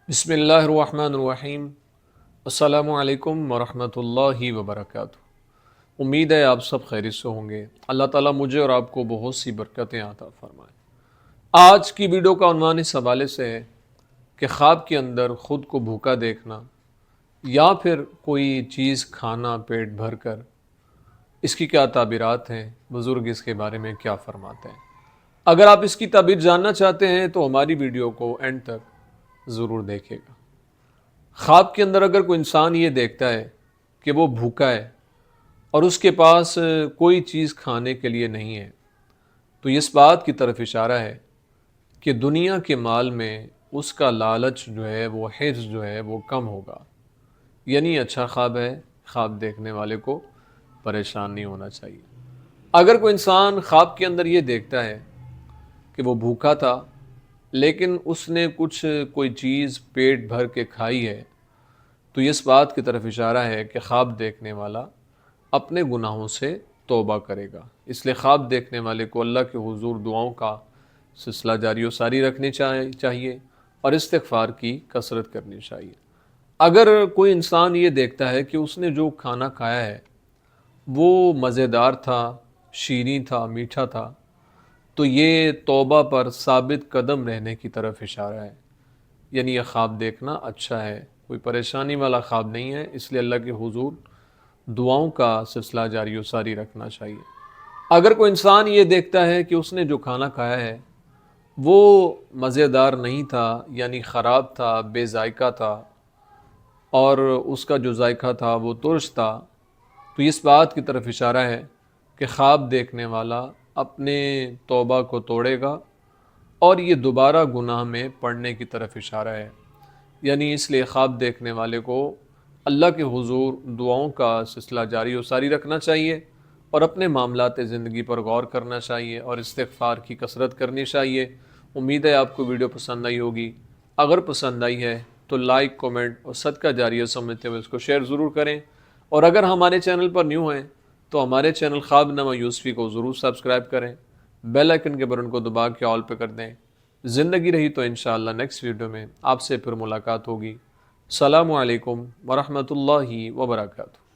بسم اللہ الرحمن الرحیم۔ السلام علیکم ورحمۃ اللہ وبرکاتہ۔ امید ہے آپ سب خیریت سے ہوں گے۔ اللہ تعالیٰ مجھے اور آپ کو بہت سی برکتیں عطا فرمائے۔ آج کی ویڈیو کا عنوان اس حوالے سے ہے کہ خواب کے اندر خود کو بھوکا دیکھنا یا پھر کوئی چیز کھانا پیٹ بھر کر، اس کی کیا تعبیرات ہیں، بزرگ اس کے بارے میں کیا فرماتے ہیں۔ اگر آپ اس کی تعبیر جاننا چاہتے ہیں تو ہماری ویڈیو کو اینڈ تک ضرور دیکھے گا۔ خواب کے اندر اگر کوئی انسان یہ دیکھتا ہے کہ وہ بھوکا ہے اور اس کے پاس کوئی چیز کھانے کے لیے نہیں ہے، تو اس بات کی طرف اشارہ ہے کہ دنیا کے مال میں اس کا لالچ جو ہے، وہ حرص جو ہے وہ کم ہوگا۔ یعنی اچھا خواب ہے، خواب دیکھنے والے کو پریشان نہیں ہونا چاہیے۔ اگر کوئی انسان خواب کے اندر یہ دیکھتا ہے کہ وہ بھوکا تھا لیکن اس نے کوئی چیز پیٹ بھر کے کھائی ہے، تو اس بات کی طرف اشارہ ہے کہ خواب دیکھنے والا اپنے گناہوں سے توبہ کرے گا۔ اس لیے خواب دیکھنے والے کو اللہ کے حضور دعاؤں کا سلسلہ جاری و ساری رکھنی چاہیے اور استغفار کی کثرت کرنی چاہیے۔ اگر کوئی انسان یہ دیکھتا ہے کہ اس نے جو کھانا کھایا ہے وہ مزیدار تھا، شیریں تھا، میٹھا تھا، تو یہ توبہ پر ثابت قدم رہنے کی طرف اشارہ ہے۔ یعنی یہ خواب دیکھنا اچھا ہے، کوئی پریشانی والا خواب نہیں ہے، اس لیے اللہ کے حضور دعاؤں کا سلسلہ جاری و ساری رکھنا چاہیے۔ اگر کوئی انسان یہ دیکھتا ہے کہ اس نے جو کھانا کھایا ہے وہ مزیدار نہیں تھا، یعنی خراب تھا، بے ذائقہ تھا، اور اس کا جو ذائقہ تھا وہ ترش تھا، تو اس بات کی طرف اشارہ ہے کہ خواب دیکھنے والا اپنے توبہ کو توڑے گا اور یہ دوبارہ گناہ میں پڑنے کی طرف اشارہ ہے۔ یعنی اس لیے خواب دیکھنے والے کو اللہ کے حضور دعاؤں کا سلسلہ جاری و ساری رکھنا چاہیے اور اپنے معاملات زندگی پر غور کرنا چاہیے اور استغفار کی کثرت کرنی چاہیے۔ امید ہے آپ کو ویڈیو پسند آئی ہوگی۔ اگر پسند آئی ہے تو لائک، کومنٹ اور صدقہ جاریہ سمجھتے ہوئے اس کو شیئر ضرور کریں، اور اگر ہمارے چینل پر نیو ہیں تو ہمارے چینل خواب نامہ یوسفی کو ضرور سبسکرائب کریں، بیل آئیکن کے بٹن کو دبا کے آل پہ کر دیں۔ زندگی رہی تو انشاءاللہ نیکسٹ ویڈیو میں آپ سے پھر ملاقات ہوگی۔ السلام علیکم ورحمۃ اللہ وبرکاتہ۔